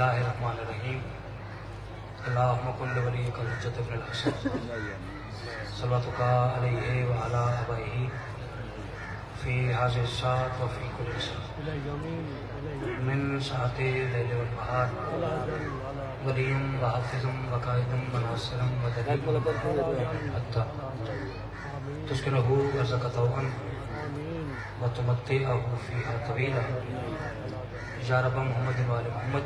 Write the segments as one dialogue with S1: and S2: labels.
S1: बिस्मिल्लाहिर्रहमानिर्रहीम। अल्लाहुम्मा कुल्लि वलिय्यिकल हुज्जत इब्नुल हसन सल्लल्लाहु अलैहि व अला आबाइही फी हाज़िहि साअत व फी कुल्लि साअत मिन साअति लैल व नहार वलियुम व हाफ़िज़ुम व काइदुम व नासिरुम व दलीलुम हत्ता तुस्किनुहु अर्ज़क़तहु व तुमत्तिअहु फ़ीहा तवीला। या रब मोहम्मद व आले मोहम्मद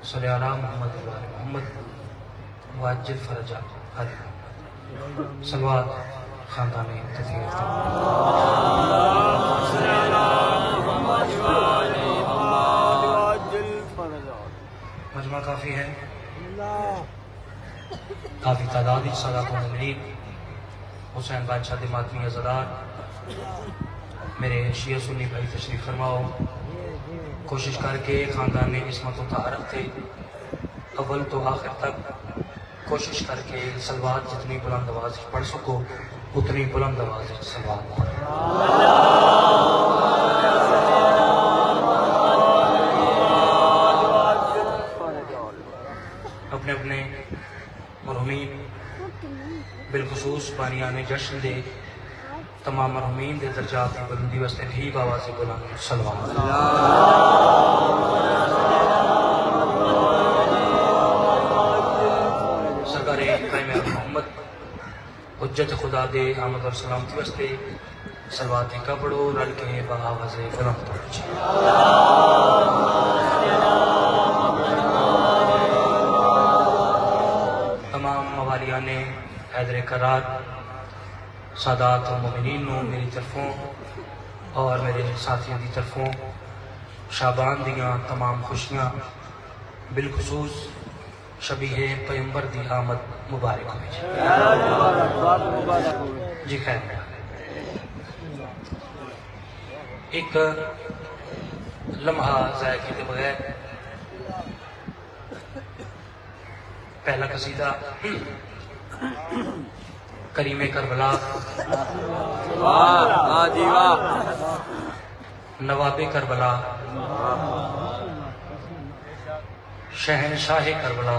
S1: सल्लि अला मोहम्मद व आले मोहम्मद व अज्जिल फ़रजा आले मोहम्मद। सलवात ख़ानदान तथीर। मजमा काफ़ी है, काफ़ी तादाद सादात मोमिनीन, हुसैन बादशाह दे मातमी अज़ादार, मेरे शिया सुन्नी भाई तशरीफ़ फरमाओ। कोशिश करके ख़ानदान में इसमत व तहारत थे अव्वल तो आखिर तक कोशिश करके सलवात जितनी बुलंद आवाज़ पढ़ सको उतनी बुलंद आवाज़ सलवात अपने अपने मरहूमीन बिलखुसूस बानियान जश्न दे तमाम मरहूमीन दे दर्जात की बुलंदी वास्ते ठीक आवाज़ से बुलंद सलवात। सरकार मोहम्मद हुज्जत खुदा दे आमद और सलामती वास्ते सलवात का पढ़ो रल के आवाज़ बुलंद पढ़ो। तमाम मवालिया ने हैदर करार सादात और मोमिनीन नूं मेरी तरफों और मेरे साथियों की तरफों शाबान दियाँ तमाम खुशियाँ बिलखुसूस शबीहे पैगंबर दी आमद मुबारक हो जी। खैर एक लम्हा ज़ाया किए बगैर पहला कसीदा करीमे करबला नवाबे करबला शहनशाह करबला।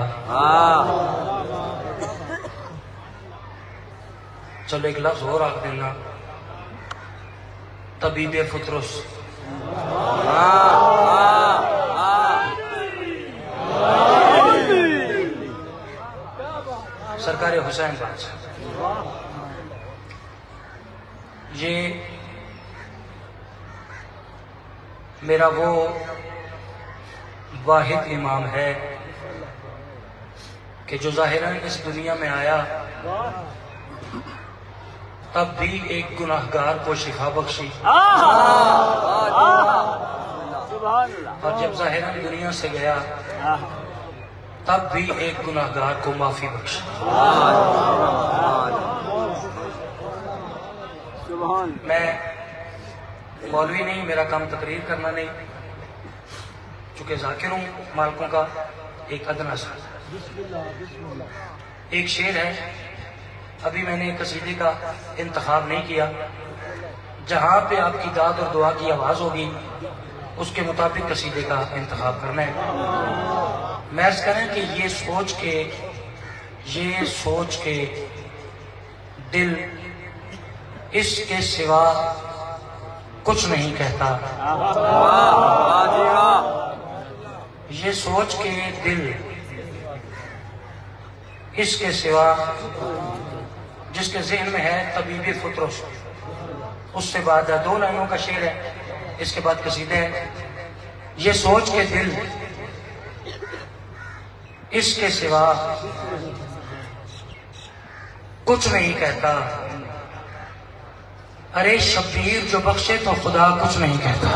S1: चलो एक लफ्ज और आख देना, तबीबे फुतरुस। सरकार हुसैन बादशाह ये मेरा वो वाहिद इमाम है कि जो ज़ाहिरन इस दुनिया में आया तब भी एक गुनाहगार को शिफा बख्शी और जब ज़ाहिरन दुनिया से गया तब भी एक गुनाहगार को माफी बख्शी। मैं मौलवी नहीं, मेरा काम तकरीर करना नहीं, चूंकि जाकिर हूं मालकों का एक अदना सा। एक शेर है, अभी मैंने एक कसीदे का इंतखाब नहीं किया, जहां पे आपकी दाद और दुआ की आवाज होगी उसके मुताबिक कसीदे का इंतखाब करना है। महज करें कि ये सोच के दिल इसके सिवा कुछ नहीं कहता। ये सोच के दिल इसके सिवा जिसके जहन में है तबीबे फुतरुस। उससे बाद दो लाइनों का शेर है, इसके बाद कसीदे है। ये सोच के दिल इसके सिवा कुछ नहीं कहता। अरे शब्बीर जो बख्शे तो खुदा कुछ नहीं कहता।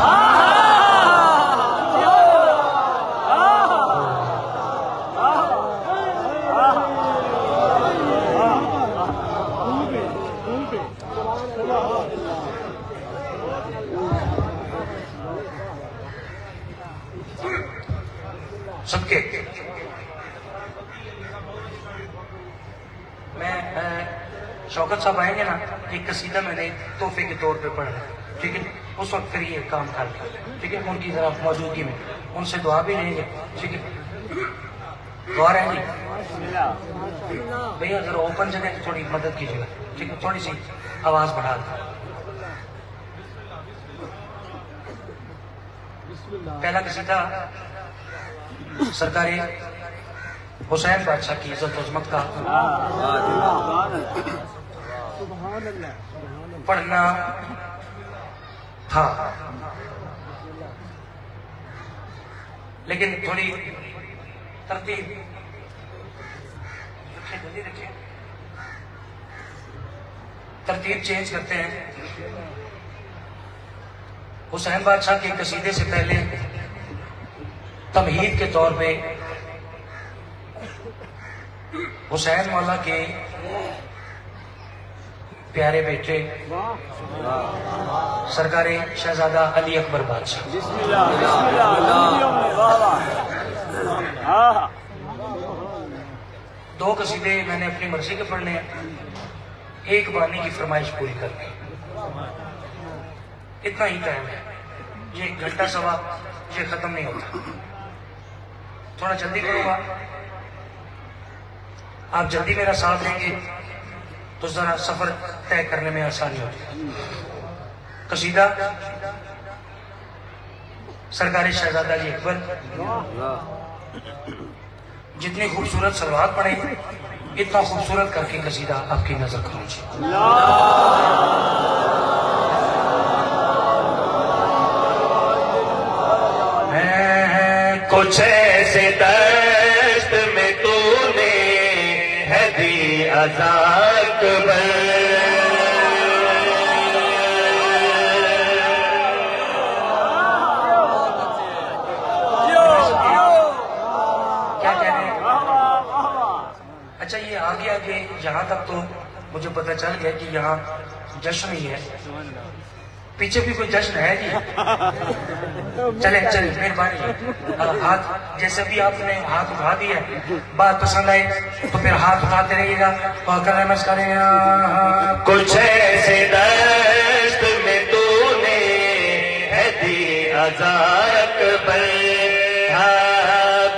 S1: सबके मैं शौकत साहब आएंगे ना, एक कसीदा मैंने तोहफे के तौर पे पढ़ा है। ठीक है, उस वक्त फिर ये काम कर लें, ठीक है, उनकी जरा मौजूदगी में उनसे दुआ भी लेंगे, ठीक है। गौर है जी भैया, जरा ओपन जगह थोड़ी मदद कीजिएगा, ठीक है, थोड़ी सी आवाज बढ़ा दें। पहला कसीदा सरकारी हुसैन बादशाह की इज्जत अजमत का पढ़ना था, लेकिन थोड़ी तरतीब रखिए, तरतीब चेंज करते हैं। हुसैन बादशाह के कसीदे से पहले तमहीद के तौर पे हुसैन मौला के प्यारे बेटे सरकारे शहजादा अली अकबर बादशाह, दो कसीदे मैंने अपनी मर्जी के पढ़ने हैं, एक बानी की फरमाइश पूरी करनी, इतना ही टाइम है, ये घंटा सवा ये खत्म नहीं होता, थोड़ा जल्दी करूंगा, आप जल्दी मेरा साथ देंगे तो जरा सफर तय करने में आसानी होगी। कसीदा सरकारी शहजादा अली अकबर, जितनी खूबसूरत सलवात पढ़े इतना खूबसूरत करके कसीदा आपकी नजर करूंगी।
S2: कुछ ऐसे दस्त में तूने है दी अज़ाक बल,
S1: क्या कह रहे हैं? अच्छा, ये आगे आगे यहाँ तक तो मुझे पता चल गया कि यहाँ जश्न ही है, पीछे भी कोई जश्न है जी। चले चले मेहरबानी, हाथ जैसे भी आपने हाथ उठा दिया, बात पसंद आए तो फिर हाथ उठाते रहिएगा और कर नमस्कार।
S2: कुछ ऐसे दस्त में तूने है दी अज़ाक बल,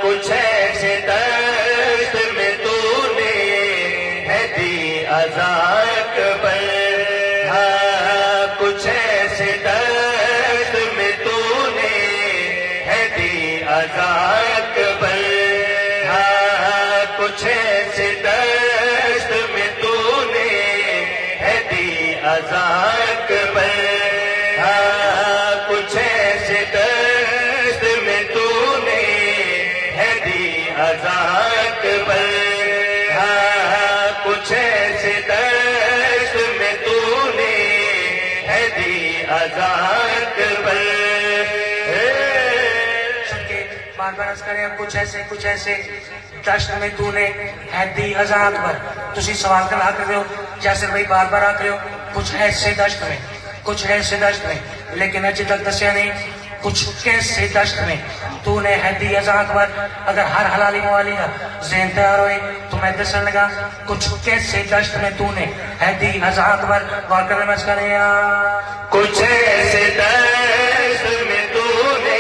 S2: कुछ ऐसे दस्त में तूने है दी अज़ाक बल, कुछ ऐसे दस्त में तूने है दी अज़ाक बल, कुछ ऐसे दस्त में तूने है दी अज़ाक बल, कुछ ऐसे दस्त में तूने है दी अज़ाक बल, कुछ ऐसे दस्त में तूने है दी अज़ाक बल।
S1: बार बार अर्ज करें, कुछ ऐसे दश्त में तूने है दी अज़ाक बल। तुसी सवाल कर रहे हो जैसे भाई बार बार आख रहे हो कुछ ऐसे दश्त में, कुछ ऐसे दश्त में, लेकिन अजे तक दसिया नहीं कुछ कैसे दश्त में तूने है दी अज़ाक बल। अगर हर हलाली मवाली का ज़हन तैयार होए तो मैं दसन लगा कुछ कैसे दश्त में तूने है दी अज़ाक बल। गौर करने में करें,
S2: कुछ ऐसे दश्त में तूने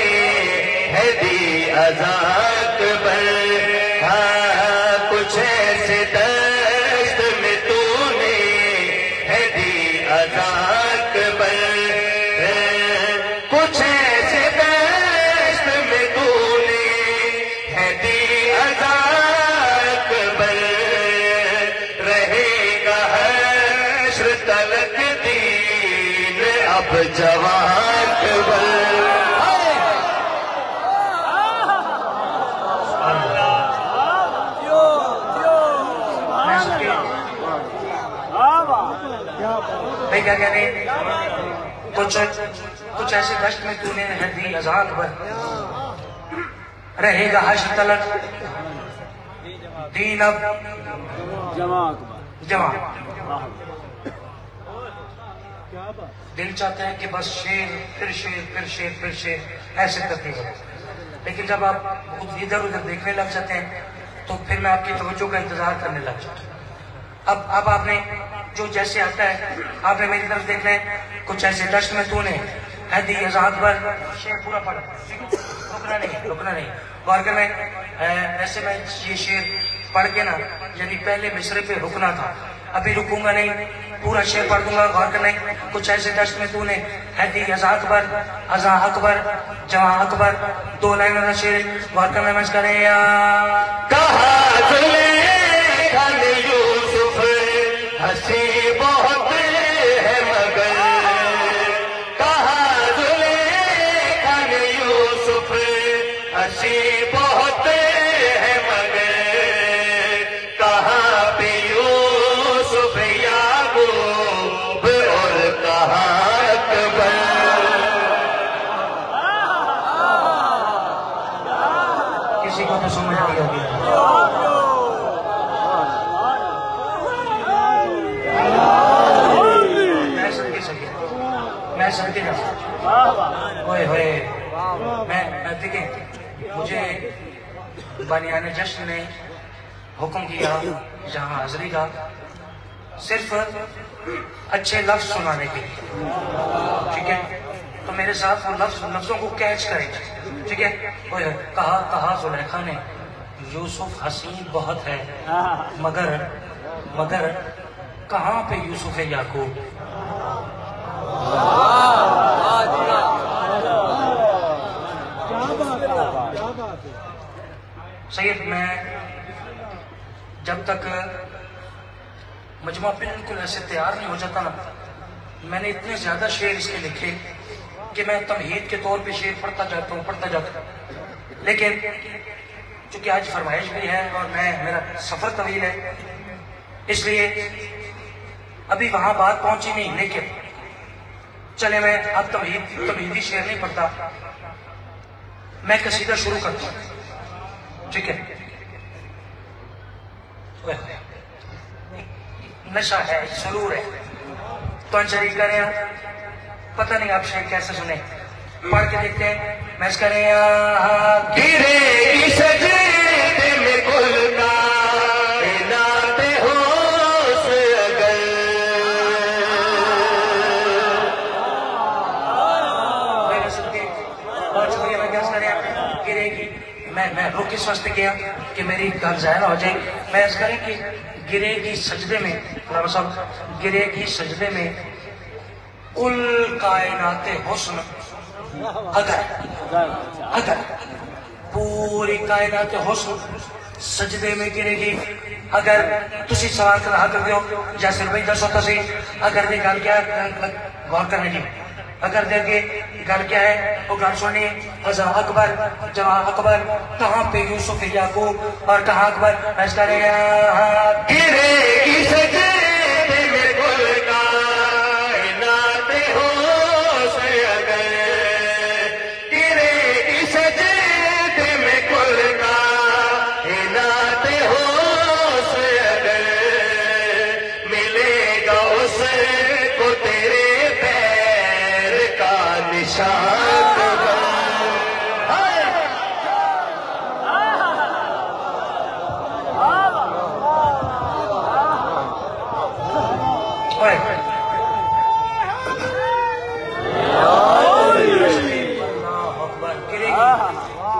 S2: है दी अज़ाक बल, कुछ ऐसे दश्त में तूने है दी अज़ाक बल, कुछ ऐसे दश्त में तूने है दी अज़ाक बल, रहेगा हश्र तलक दीन अब जवाक बल।
S1: भाई क्या कह रहे हैं, कुछ ऐसे दश्त में तूने है दी अज़ाक बल, रहेगा हश्र तलक दीन अब जवान। दिल चाहता है कि बस शेर फिर शेर फिर शेर फिर शेर ऐसे करते हैं, लेकिन जब आप इधर उधर देखने लग जाते हैं तो फिर मैं आपकी तवज्जो का इंतजार करने लग जाता हूँ। अब आपने जो जैसे आता है आपने मेरी तरफ देख रहे कुछ ऐसे दश्त में तूने हैदी अजाद पर शेर पूरा पढ़, रुकना नहीं गौर कर में ऐसे मैं ये शेर पढ़ के ना यानी पहले मिसरे पे रुकना था, अभी रुकूंगा नहीं, पूरा शेर पढ़ दूंगा। गौर करने कुछ ऐसे दश्त में तूने हैदी अजा अकबर जवा अकबर, 2 लाइन का शेर गौर करने में करे
S2: यूसुफ हंसी बहुत है मगर, कहा जुलेखन यूसुफ हंसी बहुत है मगर, कहाँ पे यूसुफ याकूब और कहाँ अकबर।
S1: किसी को तो समझ नहीं होगी। मैं सड़के मैं देखें मुझे बनियाने जश्न ने हुक्म किया जहां हाजिरी का सिर्फ अच्छे लफ्ज सुनाने के लिए, ठीक है, तो मेरे साथ वो लफ्जों को कैच करें, ठीक है। कहा जुलेखा ने यूसुफ हसीन बहुत है मगर कहाँ पे यूसुफ है याकूब। सैयद मैं जब तक मजमा बिल्कुल ऐसे तैयार नहीं हो जाता ना, मैंने इतने ज्यादा शेर इसके लिखे कि मैं तमहीद के तौर पे शेर पढ़ता जाता हूँ, लेकिन चूंकि आज फरमाइश भी है और मेरा सफर तवील है, इसलिए अभी वहां बात पहुंची नहीं। लेकिन चले मैं अब तमहीदी शेर नहीं पढ़ता, मैं कसीदा शुरू करता हूं, ठीक है। नशा है, सुरूर है, तो अंजरी करें, पता नहीं आप शेर कैसे सुने, पढ़ के देखते हैं। मैं करें
S2: गिरे सजदे में गुलना नाते हो अगर,
S1: बहुत शुक्रिया। मैं क्या करें गिरेगी, मैं रुक इस वास्ते किया कि मेरी गल जाया ना हो जाए। मैं ऐसा करें कि गिरेगी सजदे में, साहब गिरेगी सजदे में कुल कायनाते हुस्न अगर पूरी कायनाते हुस्न सजदे में गिरेगी। अगर तुसी सवाल कर रहा कर दो जैसे भाई दसो तुसी अगर दी गल क्या गौर करने की, अगर देखे गल क्या है वो गल सुनिए। अजा अकबर जवा अकबर, कहाँ पे यूसुफ याकूब और कहाँ अकबर। ऐसा
S2: गिरेगी सजदे में कुल कायनाते हुस्न अगर, गिरेगी सजदे में कुल कायनाते हुस्न अगर, मिलेगा उसको तेरे पैर का निशान।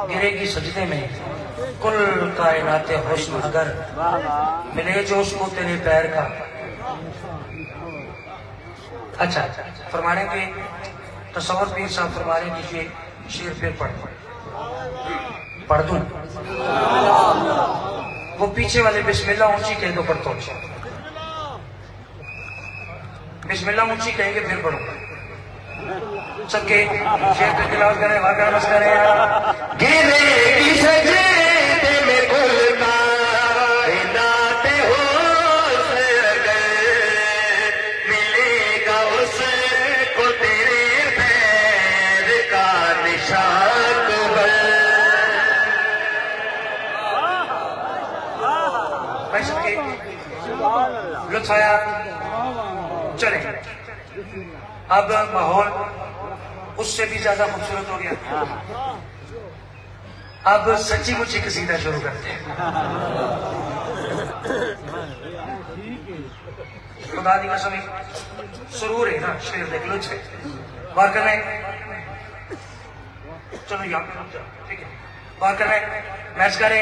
S1: गिरेगी सजदे में कुल कायनाते हुस्न अगर, मिले जो उसको तेरे पैर का। अच्छा फरमाने के तसव्वुर पीर साहब फरमाने की ये शेर फिर पढ़ दूं। वो पीछे वाले बिस्मिल्लाह ऊंची कह दो पढ़तो, बिस्मिल्लाह ऊंची कहेंगे फिर पढ़ूंगा। सबके शेर पे तिलावत करें, वाक़या मस करें।
S2: गिरेगी सजदे में कुल कायनाते हुस्न अगर, मिलेगा उसको तेरे पैर का निशान।
S1: भाई सबके लुत्फ आया। चले अब माहौल उससे भी ज्यादा खूबसूरत हो गया। अब सच्ची मुच्ची कसीदा शुरू करते हैं। खुदा दी कसम सुरूर है ना शेर देख लो छे बात करना है चलो यहाँ पे रुक जाओ ठीक है बात करना है मैच करें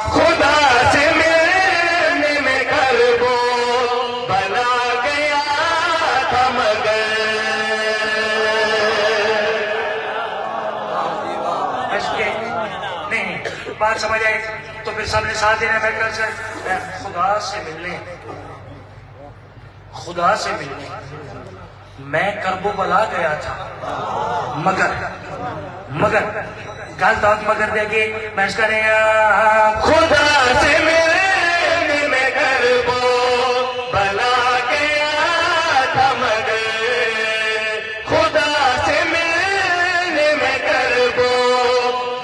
S2: खुदा से मिलने में कर वो बना गया था मगर
S1: नहीं बात समझ आए तो फिर सबने साथ देना मैं कल से खुदा से मिलने मैं करबो बला गया था मगर गल तो मगर देगे मैं करें
S2: खुदा से मिलने में कर वो बना गया था मगर खुदा से मिलने में कर वो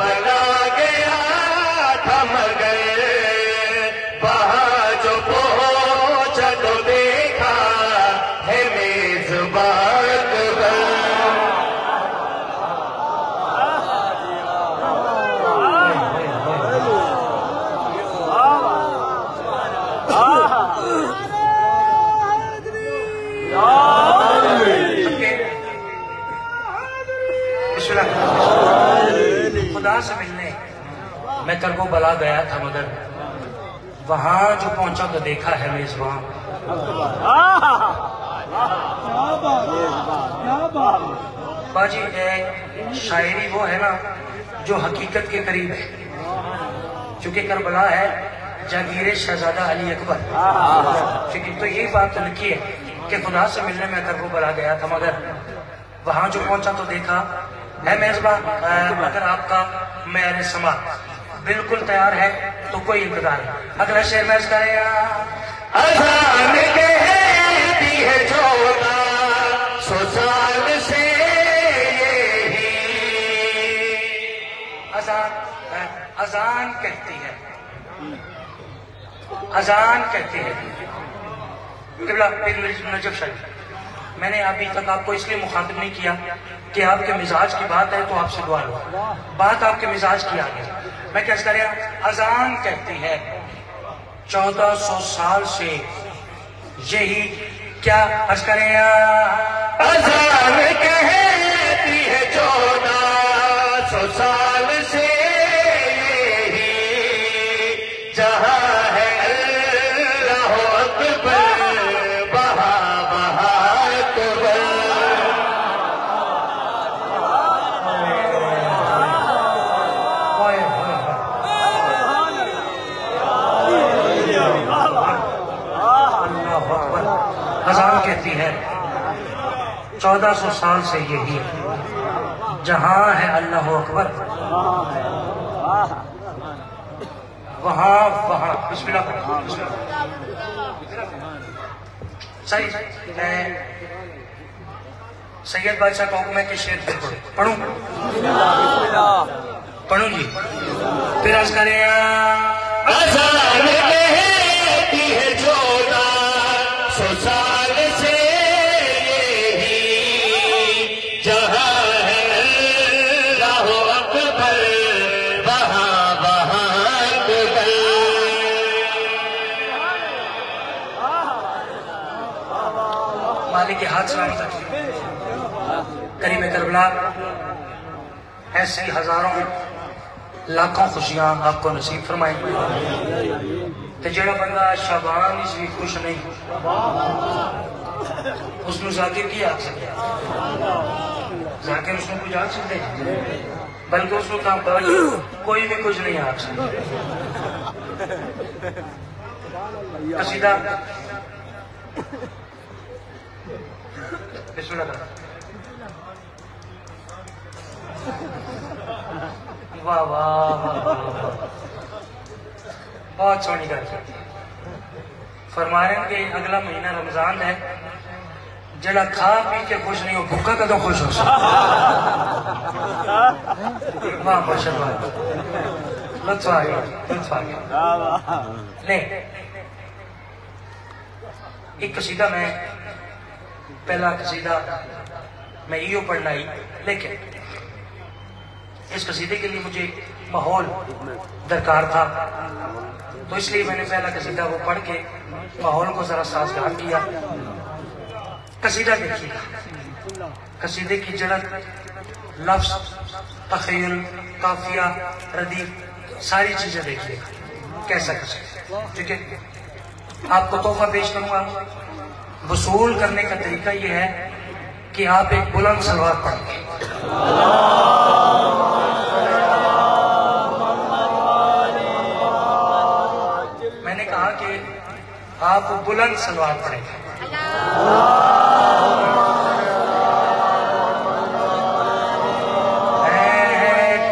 S2: बना गया था मगर वहां जो पहुंचा तो देखा है मेजबान
S1: खुदा से मिलने मैं करबो बला गया था मगर वहां जो पहुंचा तो देखा है मेजबान बाजी शायरी वो है ना जो हकीकत के करीब है चूंकि करबला है जागीर शहजादा अली अकबर ठीक है तो यही बात तो लिखी है कि खुदा से मिलने में करबो बला गया था मगर वहां जो पहुंचा तो देखा है मेजबान अगर आपका मेरे समा बिल्कुल तैयार है तो कोई इंतजार है अगला शेर मैच करेगा
S2: अजान कहती है 1400 साल से यही
S1: अजान कहती है किबला नजफ शरीफ मैंने अभी तक आपको इसलिए मुखातिब नहीं किया कि आपके मिजाज की बात है तो आपसे दुआ लो बात आपके मिजाज की आ गई मैं क्या करें अजान कहती है 1400 साल से यही क्या अर्ज करें
S2: अजान कहती है 1400 साल से यही जहां है अल्लाह अकबर
S1: अजान कहती है 1400 साल से यही जहां है अल्लाह अकबर वहां बिस्मिल्लाह सही सैयद बादशाह का हुक्म है कि शेर फिर पढ़ू जी फिर अर्ज करें
S2: अजान कहती है 1400 साल से यही जहां है अल्लाह अकबर वहां अकबर
S1: मालिक के हाथ सलाम तक करीब करबला ऐसी हजारों लाखों खुशियां आपको नसीब फरमाए तो जो बंदा शाबान भी खुश नहीं उसਨੂੰ जाकिर की आख सकते जाकिर उसको कुछ आख सकते बल्कि उसको काम कोई भी कुछ नहीं आख सकता कसीदा वाह वाह बहुत सोहनी गल फरमा रहे हैं कि अगला महीना रमजान है जरा खा पी के खुश नहीं हो भूखा कदों खुश हो वाह माशाल्लाह लुत्फ आ गया नहीं एक कसीदा मैं पहला कसीदा मैं यो पढ़ना ही लेकिन इस कसीदे के लिए मुझे माहौल दरकार था तो इसलिए मैंने पहला कसीदा वो पढ़ के माहौल को जरा साजगार किया। कसीदा देखिएगा, कसीदे की जड़त, लफ्ज, तखय्युल, काफिया, रदीफ, सारी चीजें देखिएगा कैसा कसीदा। ठीक है, आपको तोहफा पेश करूंगा। वसूल करने का तरीका यह है कि आप एक बुलंद सलवात पढ़ेंगे। मैंने कहा कि आप बुलंद सलवात पढ़ेंगे।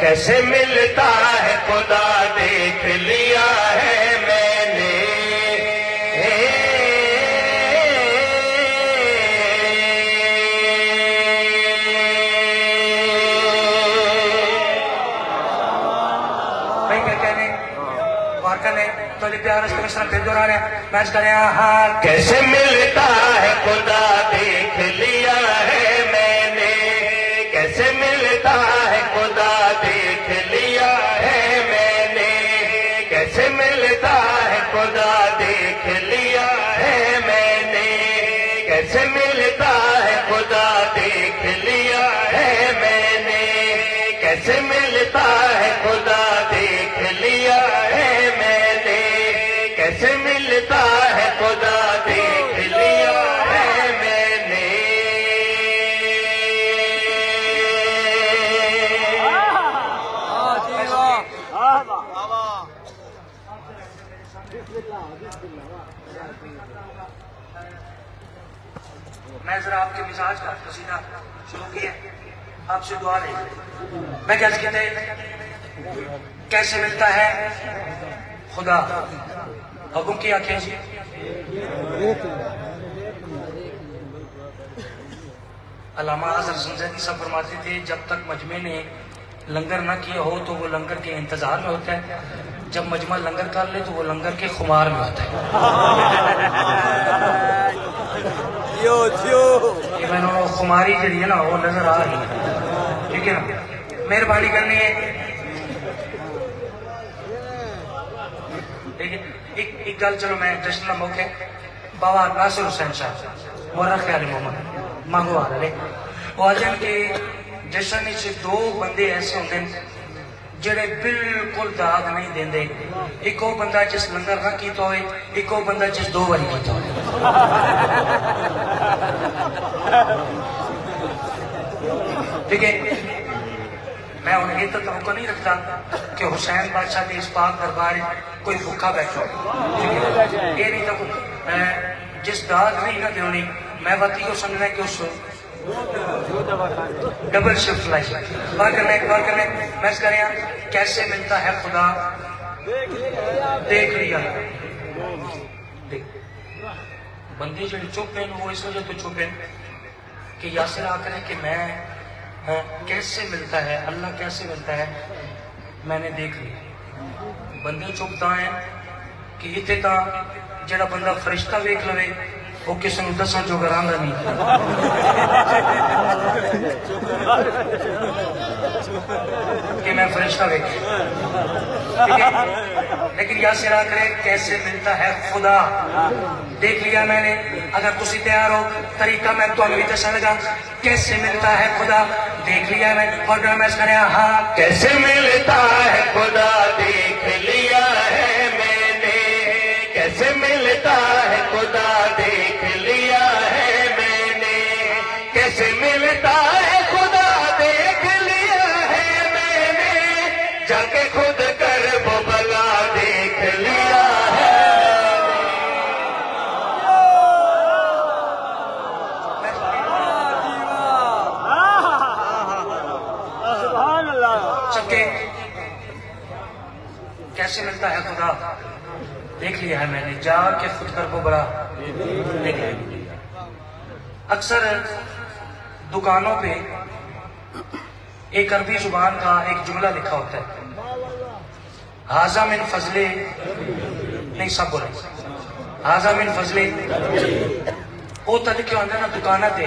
S2: कैसे मिलता है खुदा देख लिया है मैंने,
S1: भाई क्या कहने वार करने तो प्यार से मिश्रण फिर दोहरा रहे मैच करें। हाँ,
S2: कैसे मिलता है खुदा देख लिया है मैंने, कैसे मिलता है खुदा देख लिया है मैंने, कैसे मिलता है खुदा देख लिया है मैंने, कैसे मिलता है खुदा देख लिया है मैंने, कैसे मिलता है खुदा देख लिया है मैंने, कैसे मिलता है खुदा देख लिया है मैंने।
S1: मैं जरा आपके मिजाज का कसीदा शुरू किया, आपसे दुआ ले। मैं क्या कहते कैसे मिलता है खुदा, हुक्म की आंखें। अल्लामा आज़र ज़ंज़ानी साहब फरमाते थे जब तक मजमे ने लंगर ना किया हो तो वो लंगर के इंतजार में होता है, जब मजमा लंगर कर ले तो वो लंगर के खुमार में होता है। ये मैंने खुमारी जी है ना वो नजर आ रही है। ठीक है ना, मेहरबानी करनी है। एक गल चलो मैं जश्न का मौके बाबा नासिर हुसैन साहब मुअर्रिख ख्याल मोहम्मद मांगो आ रहे वो आजन के जश्न से दो बंदे ऐसे होंगे जेड़े बिल्कुल दाग नहीं देंदे। एक वो बंदा जिस लंगर ना कीता होए, एक वो बंदा जिस दो बारी कीता होए। ठीक है, मैं उन्हें तो तवक्को नहीं रखता कि हुसैन बादशाह के इस पाक दरबार कोई भूखा बैठो। ये नहीं तो जिस दाद नहीं ना देनी मैं बाती को समझना कि उस डबल शिफ्ट लाई बात करने मैच करें। कैसे मिलता है खुदा देख लिया। बंदे जो चुप है वो इस वजह तो चुप है कि यासिर आकर है कि मैं कैसे मिलता है अल्लाह कैसे मिलता है मैंने देख लिया। बंदे चुपता है कि इतने तो जड़ा बंदा फरिश्ता वेख लवे वो किसी को दसन जो करांगा नहीं। कि मैं फरिश्ता वेख, लेकिन यासिर आकर कैसे मिलता है खुदा देख लिया मैंने। अगर तुम तैयार हो तरीका मैं तो भी दसा लगा कैसे मिलता है खुदा देख लिया मैं। और मैं करें हाँ,
S2: कैसे मिलता है खुदा देख लिया है मैंने, कैसे मिलता है खुदा देख लिया है मैंने, कैसे मिलता है खुदा देख लिया है मैंने, जाके खुद कर वो भला देख लिया है।
S1: सबके कैसे मिलता है खुदा देख लिया है मैंने, जाके खुद कर वो बड़ा देख लिया। अक्सर दुकानों पे एक अरबी जुबान का एक जुमला लिखा होता है, हाजा मिन फजले, नहीं सब बोले हाजा मिन फजले। वो तो लिखे होंगे ना दुकाना पे।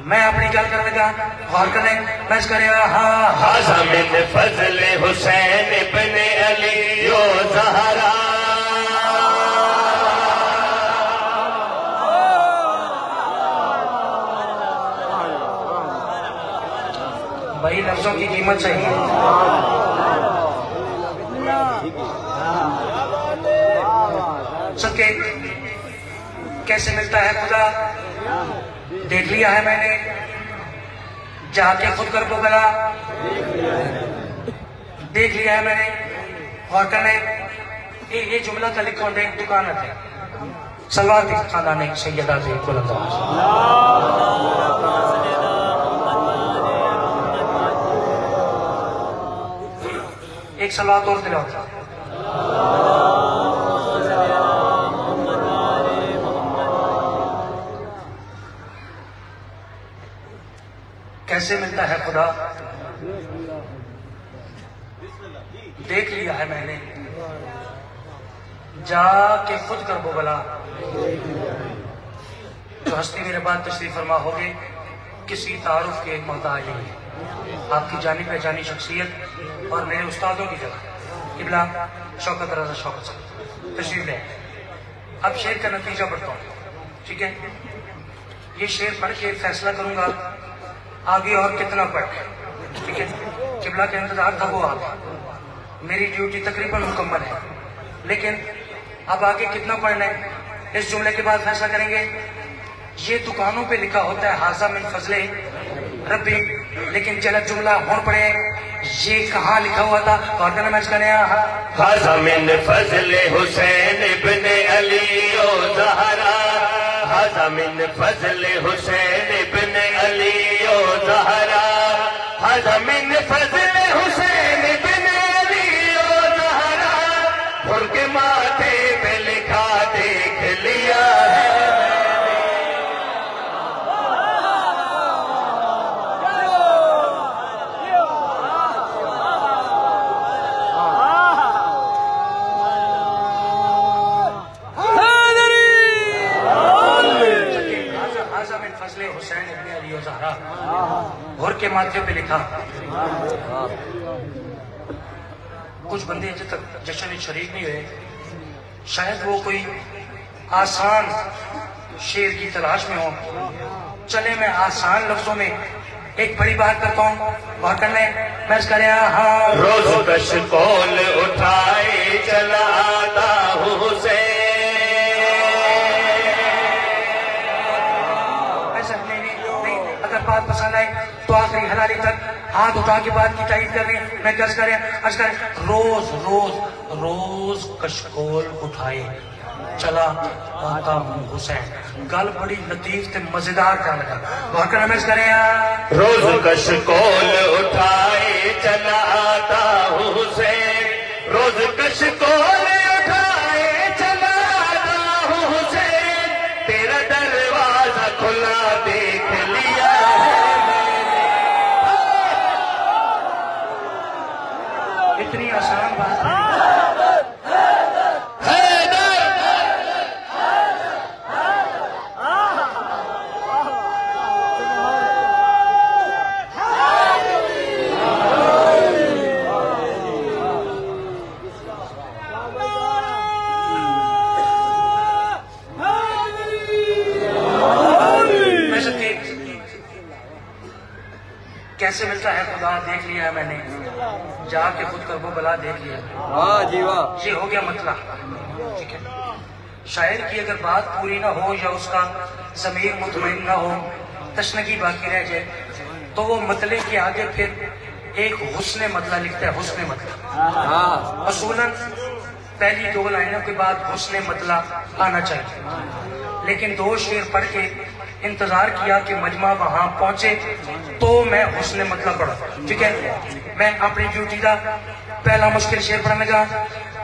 S1: मैं अपनी गल कर लगा गौर करने मैं करेगा हाँ,
S2: हाजा मिन फजले हुसैन इब्ने अली यो ज़हरा।
S1: लफ्जों की कीमत चाहिए। सबके कैसे मिलता है खुदा देख लिया है मैंने, जाके खुद कर को गला देख लिया है मैंने। और कहने ये जुमला का लिखा होता है दुकान है सलवार दी खानदान एक सैयदा से एक सलवार तोड़ दिला होता। कैसे मिलता है खुदा देख लिया है मैंने, जाके खुद कर वो भला। जो हस्ती मेरे बाद तशरीफ फरमा होगे किसी तारुफ के मोहताज नहीं, आपकी जानी पहचानी शख्सियत और मेरे उस्तादों की जगह इबला शौकत रजा शौकत से तशरीफ ले। अब शेर का नतीजा पढ़ता हूँ, ठीक है? ये शेर पढ़ के फैसला करूंगा आगे और कितना पढ़, ठीक है? किबला के इंतजार था वो आगे, मेरी ड्यूटी तकरीबन मुकम्मल है, लेकिन अब आगे कितना पढ़ना है इस जुमले के बाद फैसला करेंगे। ये दुकानों पे लिखा होता है हाजा मिन फजले रब्बी, लेकिन चला जुमला होड़ पड़े ये कहाँ लिखा हुआ था और कहना मैं इसका नया
S2: हाजा मिन फजले हुसैन इब्ने अली ओ ज़हरा, हाजा मिन फजले हुसैन इब्ने अली ओ ज़हरा, हाजा मिन फजले हुसैन इब्ने अली ओ ज़हरा, उनके माथे पे लिखा देख लिया है।
S1: घोर के माथे पे लिखा। कुछ बंदे अभी तक जश्न में शरीक नहीं हुए, शायद वो कोई आसान शेर की तलाश में हो। चले मैं आसान लफ्जों में एक बड़ी बात करता हूँ और करने मैं इसका हाँ
S2: रोज कश कौल उठाए चला आता हुसैन,
S1: बात पसंद आए तो आखिरी हलाली तक हाथ उठा के बात की तारीफ कर रही है। मैं कर्ज करें रोज रोज रोज कशकोल उठाए चला आता हूँ हुसैन। गल बड़ी लतीफ ते मजेदार कर लगा और करना मैं करें
S2: रोज कशकोल उठाए चला आता हूँ हुसैन, रोज कशकोल उठाए चला आता हूँ हुसैन, तेरा दरवाजा खुला देख लिया है।
S1: इतनी आसान बात है। कैसे मिलता है खुदा देख लिया है मैंने, जाके खुद कर वो बला देख लिया। वाह जी वाह, ये हो गया मतलब, ठीक है? शायर की अगर बात पूरी ना हो या उसका ज़मीर मुतमईन ना हो, तशनगी बाकी रह जाए, तो वो मतले के आगे फिर एक हुस्ने मतला लिखता है। हुस्ने मतला असूलन पहली दो लाइनों के बाद हुस्ने मतला आना चाहिए, लेकिन दो शेर पढ़ के इंतजार किया कि मजमा वहां पहुंचे तो मैं हुस्ने मतलब पढ़ा, ठीक है? मैं अपनी ड्यूटी का पहला मुश्किल शेर पढ़ने का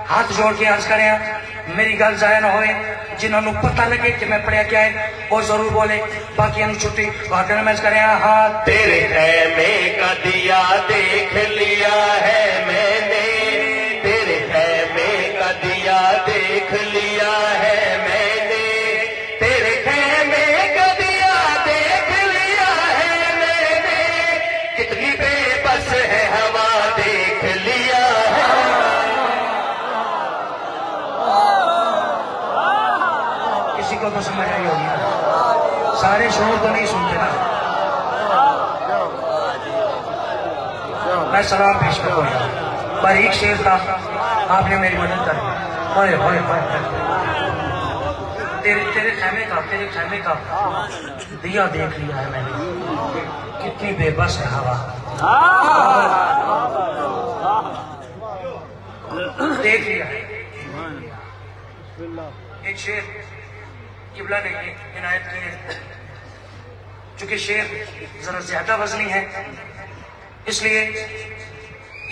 S1: हाथ जोड़ के अर्ज करें, मेरी गल जाया ना होए, जिन्होंने पता लगे कि मैं पढ़िया क्या है वो जरूर बोले, बाकी छुट्टी वाकई मैं करें। हाँ
S2: तेरे खैमे का दिया देख लिया है मैंने, तेरे खैमे का दिया देख लिया है मैंने, तेरे खैमे का दिया देख लिया है मैंने, कितनी बेबस है हवा देख लिया है।
S1: किसी को तो समझ आई होगी, सारे शोर तो नहीं सुनते ना। मैं सलाम पेश करूँगा। बारीक शेर था, आपने मेरी मदद कर दी। तेरे खैमे का दिया देख लिया है मैंने, कितनी बेबस है हवा। देख लिया है। एक शेर किबला ने इनायत की है, चूंकि शेर जरा ज्यादा वजनी है, इसलिए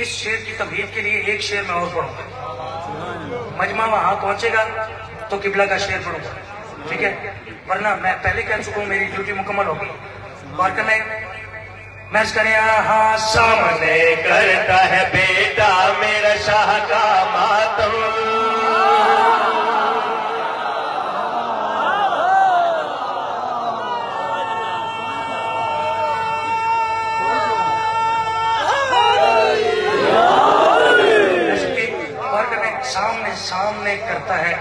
S1: इस शेर की तमहीद के लिए एक शेर मैं और पढ़ूंगा। मजमा वहां पहुंचेगा तो किबला का शेर पढ़ूंगा, ठीक है? वरना मैं पहले कह चुका हूं, मेरी ड्यूटी मुकम्मल होगी। और करना मैं करें हाँ
S2: सामने करता है बेटा मेरा शाह का मातम,
S1: सामने करता है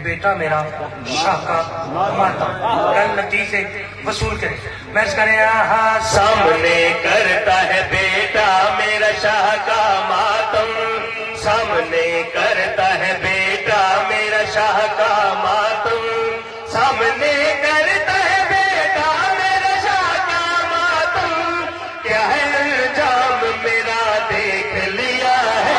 S1: बेटा मेरा शाह का मातम। कल नतीजे वसूल करे। मैं करें हाँ
S2: सामने करता है बेटा मेरा शाह का मातम, सामने करता है बेटा मेरा शाह का मातम, सामने करता है बेटा मेरा शाह का मातम, क्या है इल्जाम मेरा देख लिया है।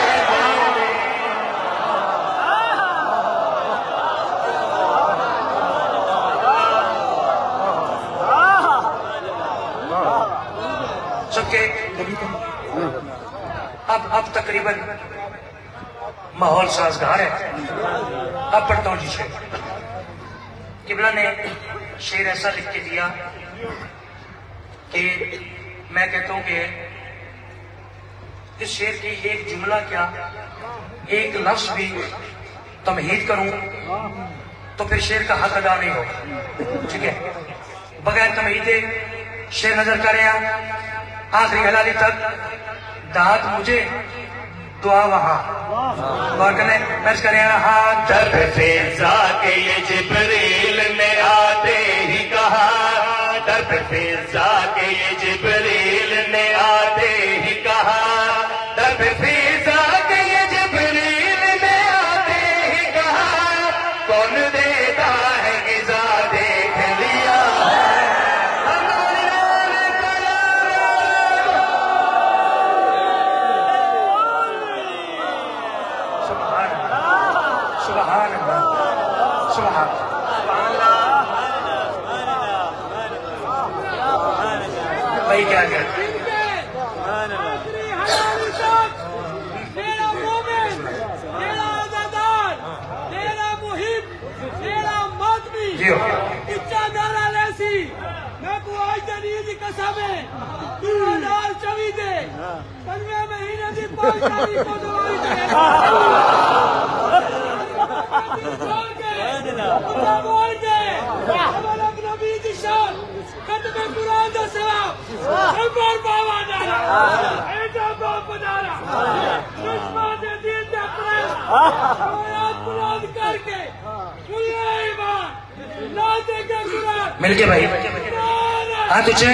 S1: अब तकरीबन माहौल साजगार है। अब पढ़ता हूं जी शेर। किबला ने शेर ऐसा लिख के दिया कि मैं कहता हूं कि इस शेर की एक जुमला क्या, एक लफ्ज भी तमहीद करूं तो फिर शेर का हक अदा नहीं होगा, ठीक है? बगैर तमहीदे शेर नजर करें आखिरी हलाली तक, दाद मुझे दुआ वहां। गौर करें, मैच करें हाँ
S2: दर्द फिजा के ये जिब्रील ने आते ही कहा, दर्द फिजा के ये जिब्रील ने आते ही कहा, दर्द फिजा के ये जिब्रील ने आते ही कहा, कौन देता है गिजा देख लिया है।
S1: भाई क्या क्या मिलके भाई हाथ ऊंचे।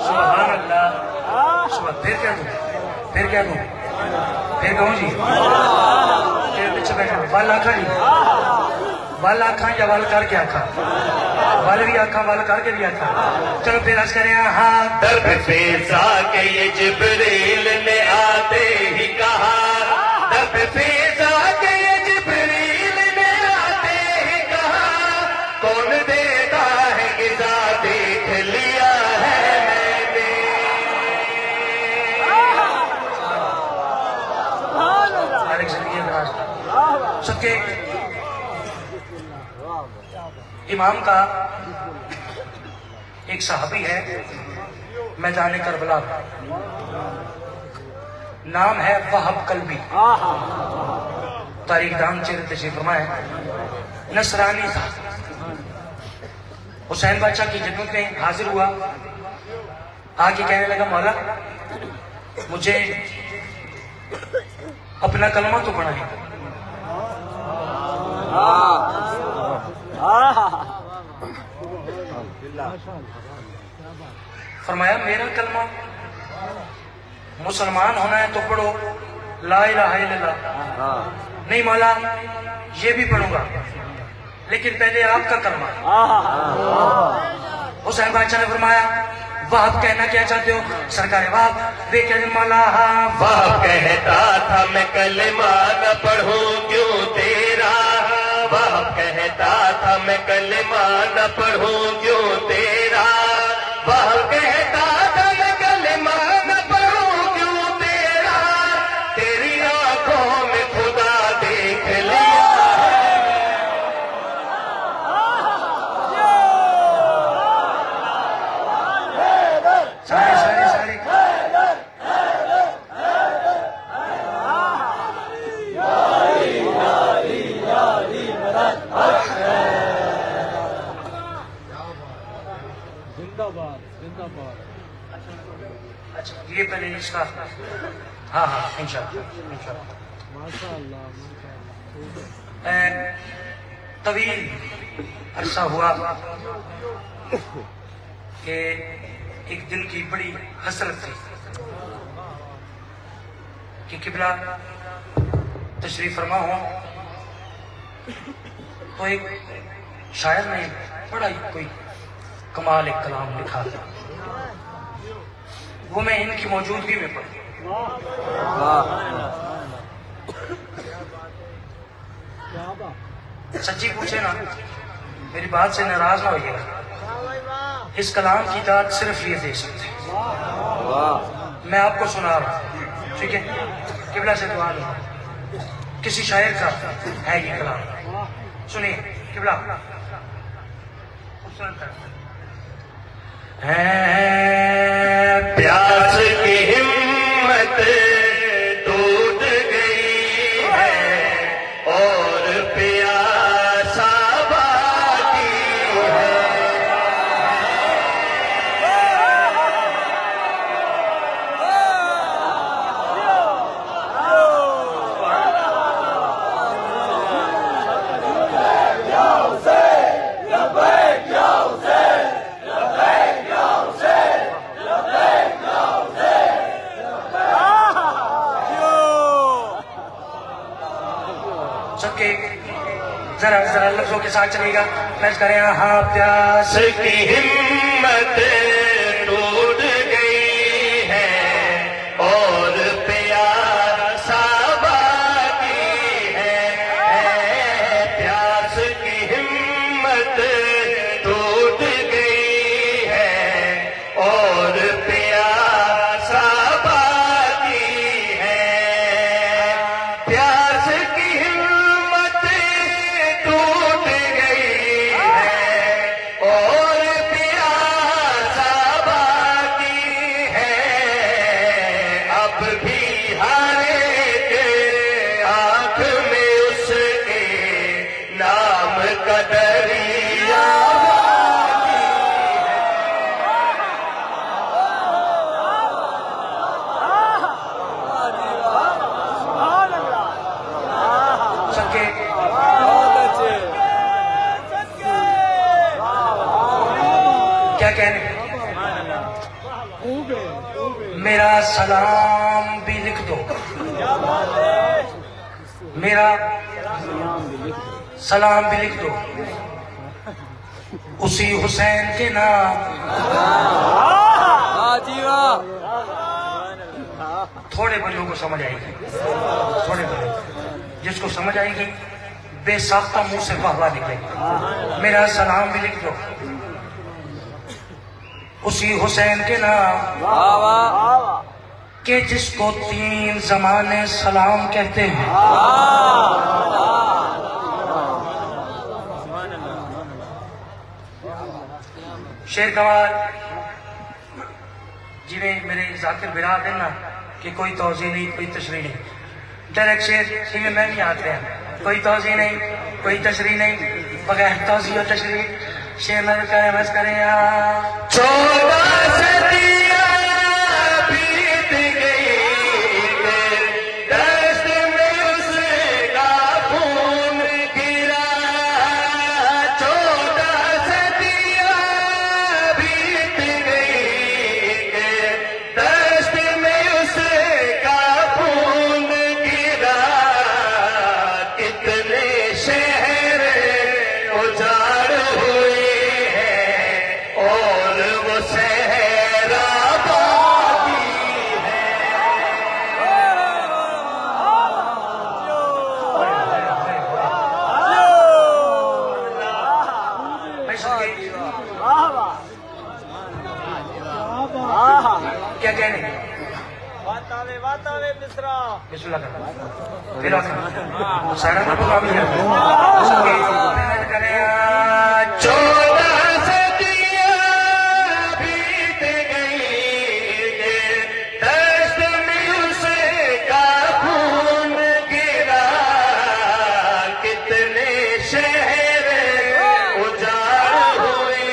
S1: सुभान अल्लाह। फिर क्या दूं, फिर क्या दूं, फिर कहूँ जी? फिर पीछे बैठा वाल आखा जी, वाल आखा या वाल करके आखा, वाल भी आखा वाल करके भी आखा। चलो फिर आज करें हाँ
S2: दर्द फिजा के ये जिब्रील ने आते ही कहा, दर्द फिजा के ये जिब्रील ने आते ही कहा, कौन देता है गिजा देख लिया है मैंने।
S1: सबके इमाम का एक सहाबी है मैदान करबला, नाम है वहब कल्बी, तारीख दाम चेहरे तशरीफ फरमाए, नसरानी था। हुसैन बादशाह की खिदमत में हाजिर हुआ, आके कहने लगा मौला मुझे अपना कलमा तो पढ़ाए। फरमाया मेरा कलमा मुसलमान होना है तो पढ़ो ला इलाहा इल्लल्लाह। नहीं मौला ये भी पढ़ूंगा लेकिन पहले आपका कलमा। हुसैन बादशाह ने फरमाया वाह कहना क्या चाहते हो? सरकार वाह वे कहने मौला
S2: वाह कहता था मैं कलमा न पढ़ूं क्यों तेरा। वाह कहता था मैं कलमा न पढ़ूं क्यों तेरा। वाह कहता था मैं कलमा न पढ़ूं क्यों तेरा। तेरी आंखों में खुदा देख लिया।
S1: अच्छा ये पहले इसका हाँ हाँ इंशाअल्लाह। तवील अरसा हुआ कि एक दिल की बड़ी हसरत थी कि किबला तशरीफ फरमा हो तो एक शायर ने बड़ा ही कोई कमाल एक कलाम लिखा था, वो मैं इनकी मौजूदगी में पढ़ी। सच्ची पूछे ना मेरी बात से नाराज ना होइएगा, इस कलाम की दाद सिर्फ ये दे सकते हैं। मैं आपको सुना रहा हूं, ठीक है? किबला से दुआ नहीं, किसी शायर का है ये कलाम, सुनिए। किबला
S2: प्यास की हिम्मत टूट गई है और प्यासा बाकी है।
S1: जरा जरा लफ्जों के साथ चलेगा, प्रेस करें। हाँ प्यास
S2: की हिम्मत टूट गई है और प्यासा बाकी है। प्यास की हिम्मत टूट गई है और प्यासा बाकी है। प्यास की हिम्मत टूट गई है और प्यासा बाकी है। अब भी हर एक आंख में उसके नाम का दरिया
S1: सबके क्या कहने। मेरा सलाम भी लिख दो, मेरा सलाम भी लिख दो उसी हुसैन के नाम। थोड़े बंदों को समझ आएगी, थोड़े बंदों जिसको समझ आएगी बेसाख्ता मुंह से वाह वाह निकलेगी। मेरा सलाम भी लिख दो उसी हुसैन के नाम के जिसको 3 जमाने सलाम कहते हैं। शेर कमाल जिन्हें मेरे जाकिर बिरा देना कि कोई तौज़ी नहीं कोई तशरीह नहीं, डायरेक्ट शेर जिन्हें मैं नहीं आते हैं, कोई तौज़ी नहीं कोई तशरीह नहीं, बगैर तौज़ी और तशरीह शेर नजर करें बस करें।
S2: 14 सदियां बीत गई दस्त में उसका खून गिरा। 14 सदियां
S1: बिस्मिल्लाह कर फिर सारा प्रोग्राम है
S2: 14 सदियां बीत गई, दस्त में उसका खून गिरा, कितने शहर उजाड़ हुए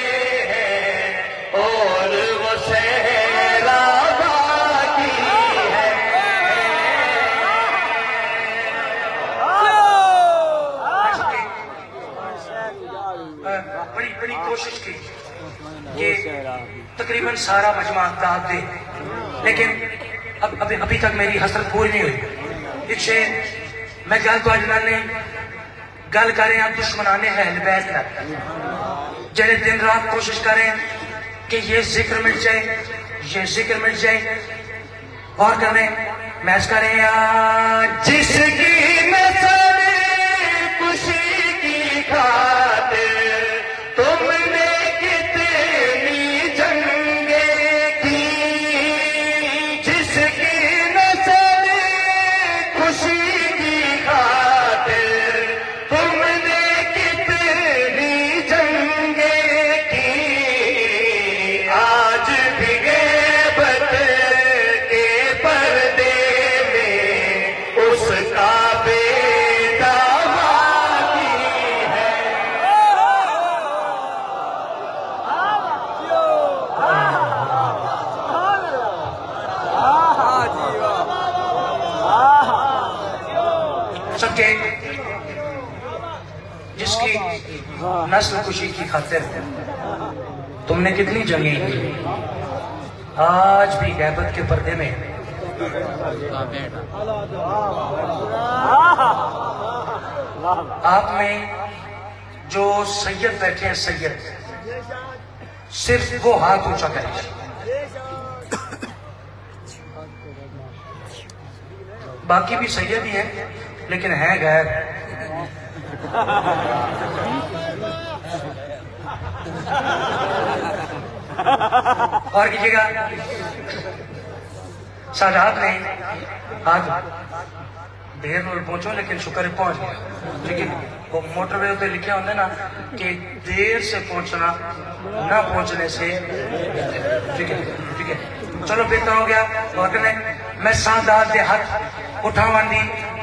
S2: हैं और वो सहरा बाकी है।
S1: बड़ी बड़ी कोशिश की कि तकरीबन सारा मजमा दाद दे, लेकिन अभी तक मेरी हसरत पूरी नहीं हुई। एक शेर मैं गल तो अज ने गल करें आप दुश्मनाने अहल बैत ना, जेड़े दिन रात कोशिश करें कि ये जिक्र मिट जाए, ये जिक्र मिट जाए। और करें मैच करें
S2: जिसकी नजर खुशी की खातिर तुमने कितनी जंगे की, जिसकी नजर खुशी की खातिर तुमने कितनी जंगे की, आज भी गैबत के पर्दे में उसका बेदावा की है।
S1: सबके जिसकी नस्ल खुशी की खातिर तुमने कितनी जंगी की, आज भी गैबत के पर्दे में आप में जो सैयद बैठे हैं, सैयद सिर्फ वो हाथ ऊंचा करें। बाकी भी सैयद ही है लेकिन है गैर। और कीजिएगा सादात ने आज देर में पहुंचो लेकिन शुक्र है पहुंच गया, लेकिन वो मोटरवे पे लिखे होंगे ना कि देर से पहुंचना ना पहुंचने से, ठीक है ठीक है चलो बेहतर हो गया। और मैं सादात दे हाथ उठावन दी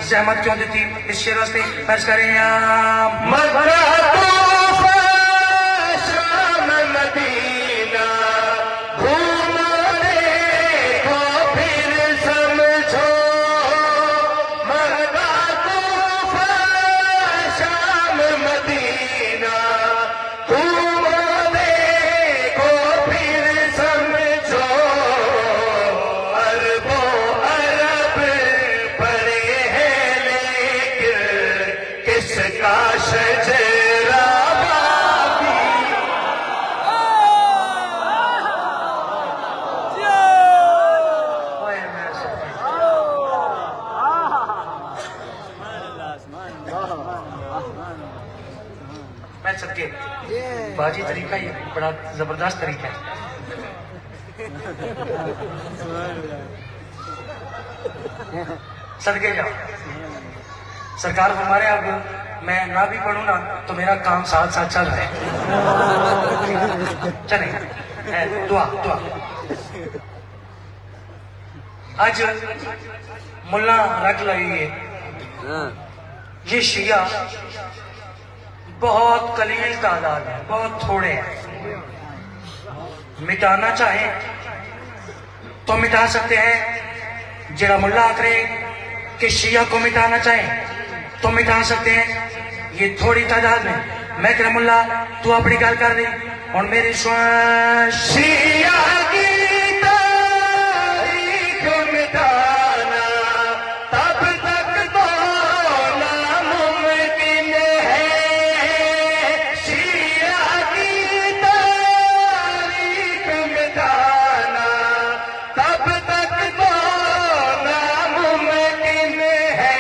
S1: जहमत क्यों दी इस शेर वास्ते पेश करें
S2: मदीना घूमो देखो फिर समझो, मक्का तूफा शाम मदीना घूमो देखो फिर समझो, अरबों अरब पड़े हैं लेकिन किसका शजरा
S1: सबके बाजी तरीका ही बड़ा जबरदस्त तरीका है। सदके जाओ सरकार हमारे, अब मैं ना भी पढ़ूं ना तो मेरा काम साथ साथ चल रहा है। चले दुआ दुआ। आज मुल्ला रख लगी ये शिया बहुत कलील तादाद है, बहुत थोड़े हैं। मिटाना चाहे तो मिटा सकते हैं। जरा मुल्ला आखरे कि शिया को मिटाना चाहे तो मिटा सकते हैं, ये थोड़ी तादाद में। मैं कह मुल्ला तू अपनी गल कर दी और मेरी
S2: शिया की तारीख मिटाना तब तक तो नामुमकिन है। शिया की तारीख मिटाना तब तक तो नामुमकिन है,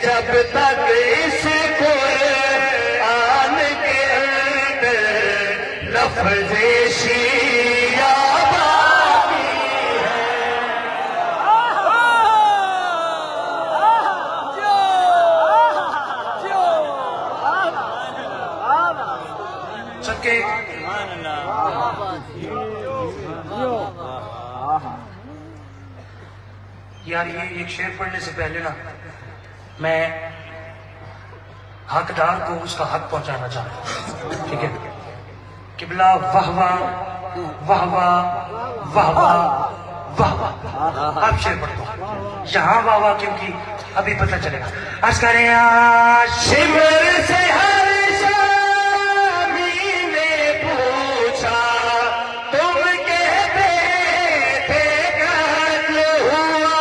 S2: जब तक इस कुरान के अंदर लफ्ज़ शिया बाकी है।
S1: यार ये एक शेर पढ़ने से पहले ना मैं हकदार को उसका हक पहुंचाना चाहता हूँ, ठीक है। किबला वाह वाह वाह वाह वाह वाह वाह वाह। अब शेर पढ़ता हूँ यहाँ वाह वाह, क्योंकि अभी पता चलेगा। अर्ज करें शिमर से हर शामी ने पूछा तुम कहते थे कत्ल हुआ।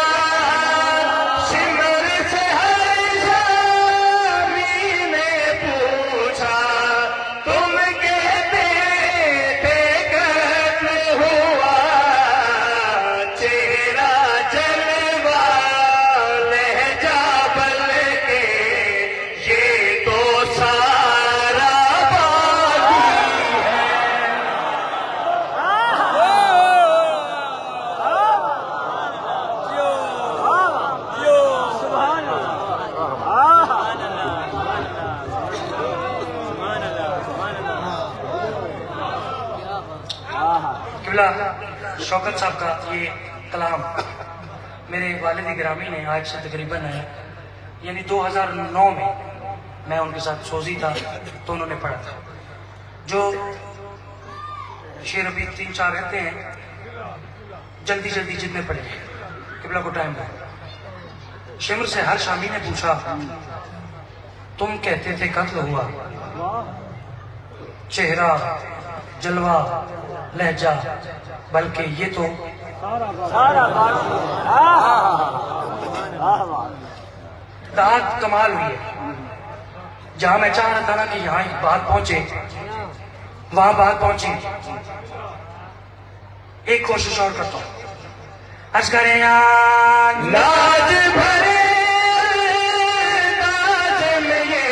S1: शिमर से हर शामी ने पूछा तुम कहते थे कत्ल हुआ। चेहरा जलवा लहजा बल के ये तो सारा बाकी किबला शौकत साहब का ये कलाम मेरे वालिद गिरामी ने आज से तकरीबन है यानी 2009 में मैं उनके साथ सोजी था तो उन्होंने पढ़ा था। जो शेर अभी 3-4 रहते हैं, जल्दी जल्दी जितने पढ़े किबला को टाइम है। शिमर से हर शामी ने पूछा तुम कहते थे कत्ल हुआ। चेहरा जलवा लहजा बल्कि ये तो दाद कमाल हुई है। जहां मैं चाह रहा था ना कि यहाँ एक बात पहुंचे, वहां बात पहुंची। एक कोशिश और करता हूं। अर्ज करें नाज भरे नाज में ये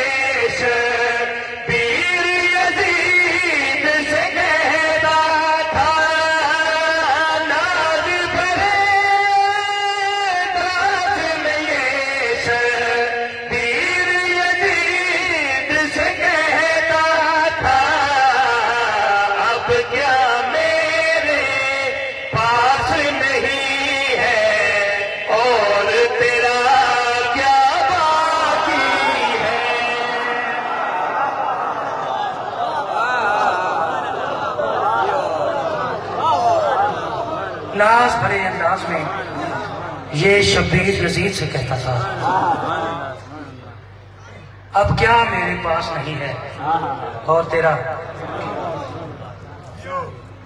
S1: शबीर यजीद से कहता था। नाज भरे नाज में ये शबीर यजीद से कहता था। अब क्या मेरे पास नहीं है और तेरा क्या बाकी है। नाज भरे अंदाज में ये शब्बीर यजीद से कहता था अब क्या मेरे पास नहीं है और तेरा।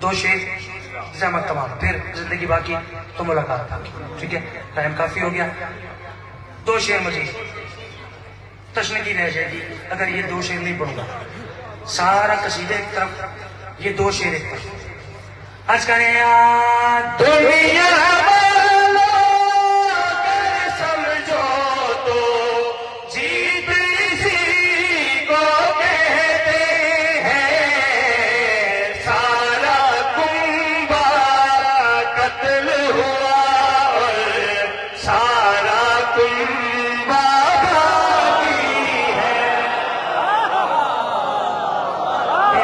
S1: दो शेर जहमत तमाम, फिर जिंदगी बाकी तो मुलाकात बाकी, ठीक है। टाइम काफी हो गया। दो शेर मजीद, तशनगी रह जाएगी अगर ये दो शेर नहीं पढ़ूंगा। सारा कसीदे एक तरफ, ये दो शेर एक तरफ। आज करें दुनिया समझो तो जीत इसी को कहते हैं। सारा कुंभा कत्ल हुआ और सारा कुंभा बाकी है।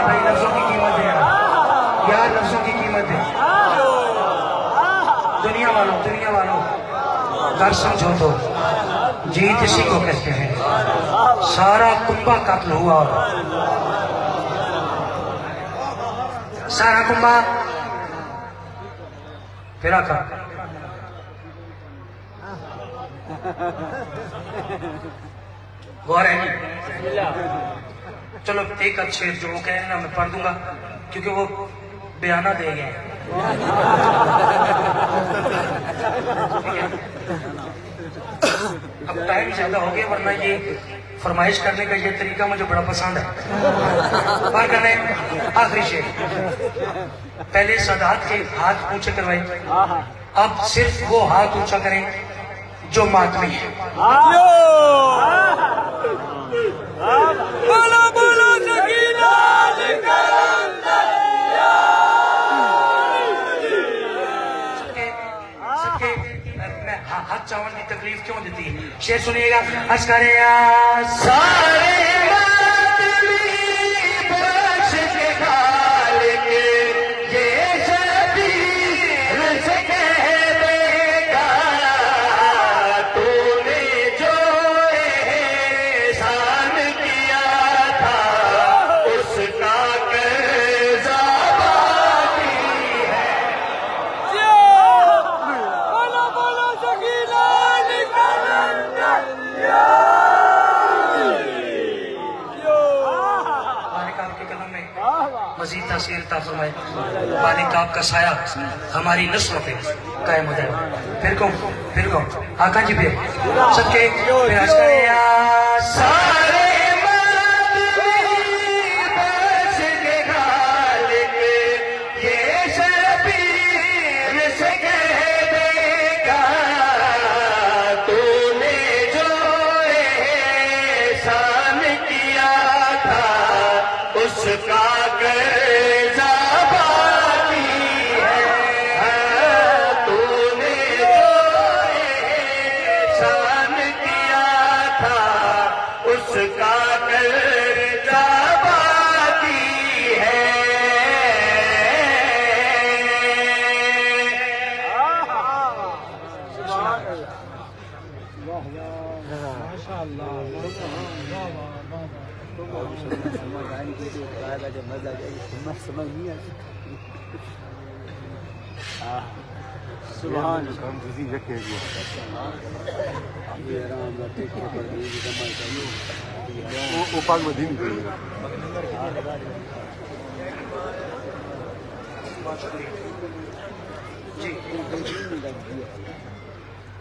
S1: भाई लफ्जों की कीमत है यार, लफ्जों की कीमत है। दुनिया वालों घर समझो तो जीत इसी को कहते हैं। सारा कुंभा कत्ल हुआ और सारा कुंभा फिरा का। गौर है जी। चलो एक अच्छे जो वो कह रहे हैं ना मैं पढ़ दूंगा क्योंकि वो बयाना दे गए। अब टाइम ज्यादा हो गया वरना ये फरमाइश करने का ये तरीका मुझे बड़ा पसंद है। पर करने आखिरी शेर, पहले सादात के हाथ ऊंचे करवाए, अब सिर्फ वो हाथ ऊंचा करें जो मातमी है। हाथ चावल की तकलीफ क्यों देती है? शेर सुनिएगा। अस्करे सारे बख्श के खालिक ये शबीर से कह देगा। तासीर अता फरमाए। मालिक आपका साया हमारी नस्लों पे कायम हो जाए। फिर कौन आका जी पे सबके सारे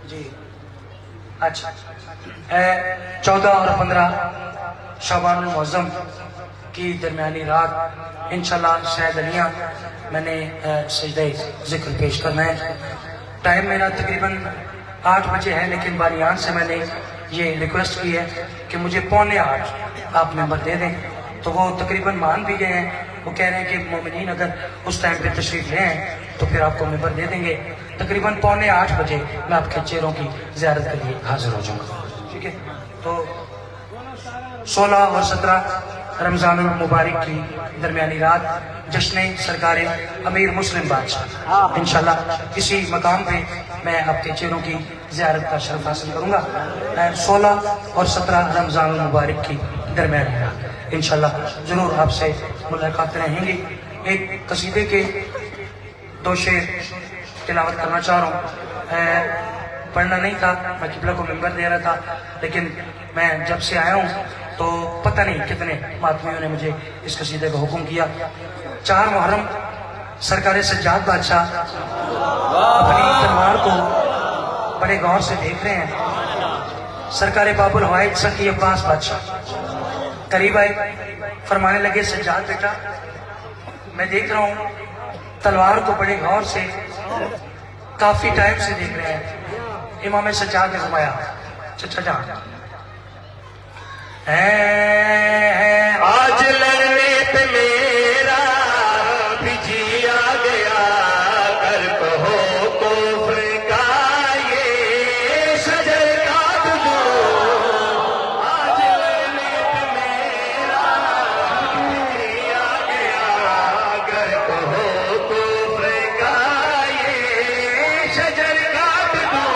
S1: जी अच्छा 14 और 15 शबान मुअज़्ज़म की दरमियानी रात इंशाल्लाह शायद अलिया मैंने सजदे जिक्र पेश करना है। टाइम मेरा तकरीबन 8 बजे है, लेकिन बानियान से मैंने ये रिक्वेस्ट की है कि मुझे 7:45 आप मेंबर दे दें। तो वो तकरीबन मान भी गए हैं। वो कह रहे हैं कि मोमिनीन अगर उस टाइम पे तशरीफ ले आए तो फिर आपको मेंबर दे देंगे। तकरीबन 7:45 बजे मैं आपके चेहरों की ज़ियारत के लिए हाजिर हो जाऊंगा। ठीक है, तो 16 और 17 रमजान मुबारक की दरमियानी रात जश्न सरकार अमीर मुस्लिम बादशाह इंशाल्लाह इसी मकाम पे मैं आपके चेहरों की ज़ियारत का शरफ हासिल करूंगा। 16 और 17 रमजान मुबारक की दरमियानी रात इंशाल्लाह जरूर आपसे मुलाकात रहेंगी। एक कसीदे के 2 शेर तिलावत करना चाह रहा हूँ। पढ़ना नहीं था, मैं किबला को मेंबर दे रहा था, लेकिन मैं जब से आया हूँ तो पता नहीं कितने मातमियों ने मुझे इस कसीदे का हुक्म किया। 4 मुहर्रम सरकार सज्जाद बादशाह अपनी तलवार को बड़े गौर से देख रहे हैं। सरकार बाबुल हवाइद सखी अब्बास बादशाह करीब आए, फरमाने लगे सज्जाद बेटा मैं देख रहा हूँ तलवार को बड़े गौर से काफी टाइम से देख रहे हैं। इमाम सज्जाद ने फरमाया चचा जान
S2: आज लड़ने पे मेरा भी जी आ गया, कर कहो कुफ्र का ये शजर काट दो। आज लड़ने पे मेरा भी जी आ गया, कर कहो कुफ्र का ये शजर काट दो।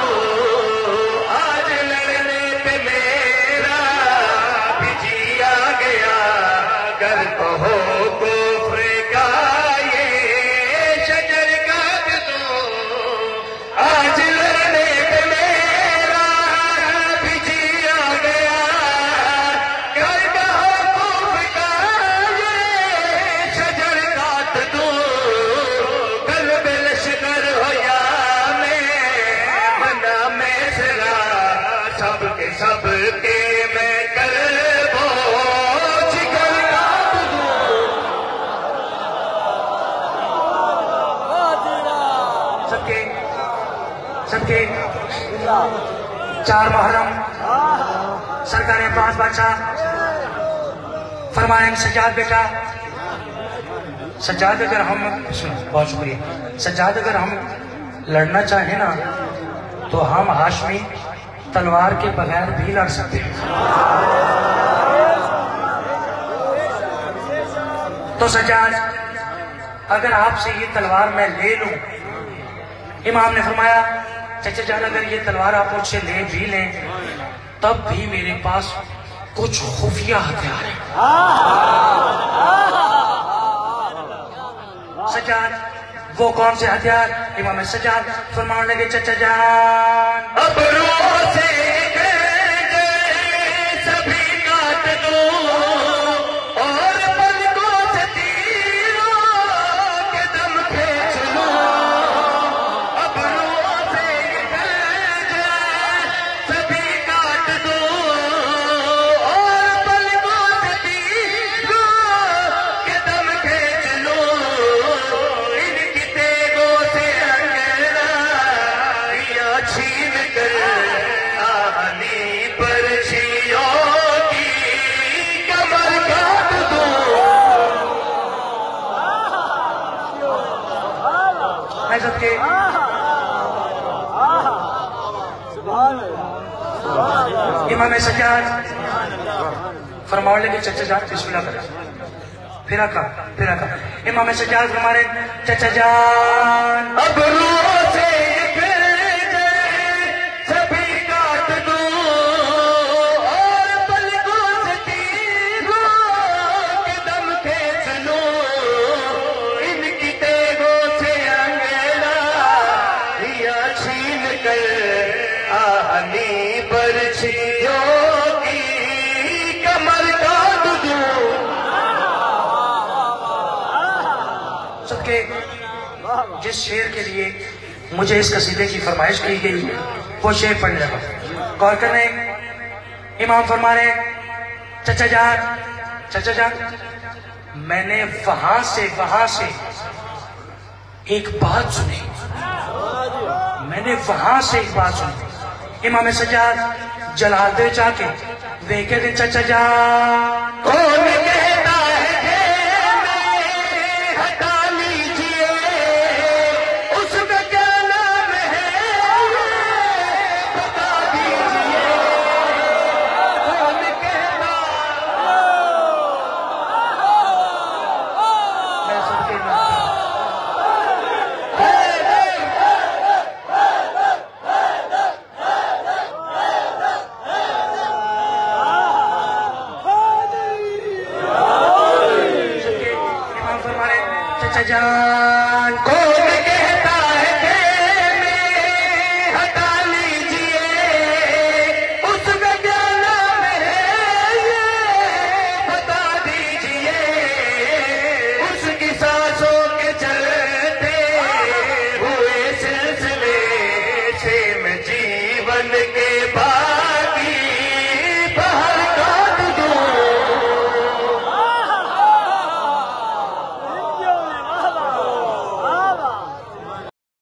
S2: आज लड़ने पे मेरा भी जी आ गया, कर कहो कुफ्र का ये शजर काट दो। आज लड़ने पे मेरा भी जी आ गया, कर कहो कुफ्र का ये शजर काट दो। कल बेलश्कर हो या मैं बना मैं सरा, सबके सबके मैं कर वो जिगर काट दूं।
S1: सबके 4 मुहर्रम सरकार अब्बास बादशाह फरमाएंगे सज्जाद बेटा, सज्जाद अगर हम बहुत शुक्रिया सज्जाद अगर हम लड़ना चाहें ना तो हम हाशमी तलवार के बगैर भी लड़ सकते हैं। तो सज्जाद अगर आपसे ये तलवार मैं ले लूं, इमाम ने फरमाया चचा जान अगर ये तलवार आप मुझसे ले भी लें तब भी मेरे पास कुछ खुफिया हथियार है। सज्जाद वो कौन से हथियार? इमाम सज्जाद फरमाने लगे चचा जान
S2: अबरों से सभी काट दो और पलकों से तीरों
S1: सबके इमाम सज्जाद फरमाने लगे चचा जान बिस्मिल्लाह करें। फिर आका इमाम सज्जाद फरमा रहे चचा जान
S2: अब रोज़े फिर सभी काट दूं और पलकों से तीरों के दम खींच लूं, इनकी तेगों से अंगेला या छीन कर आहनी बरछियों की कमर काट दूं।
S1: सबके जिस शेर के लिए मुझे इस कसीदे की फरमाइश की गई वो शेर पढ़ने लगा। गौर करने इमाम फरमा रहे चचा जान मैंने वहां से एक बात सुनी, इमाम सज्जाद जलालदे जाके देखे दिन चचा जान
S2: कौन कहता है कि मैं हटा लीजिए, उसमें क्या नाम है बता दीजिए। कौन कहता
S1: मैं सबके चचा जान
S2: कौन कहता है कि मैं हटा लीजिए, उसमें क्या नाम है ये बता दीजिए। उसकी सांसों के चलते हुए सिलसिले से मैं जीवन के बाद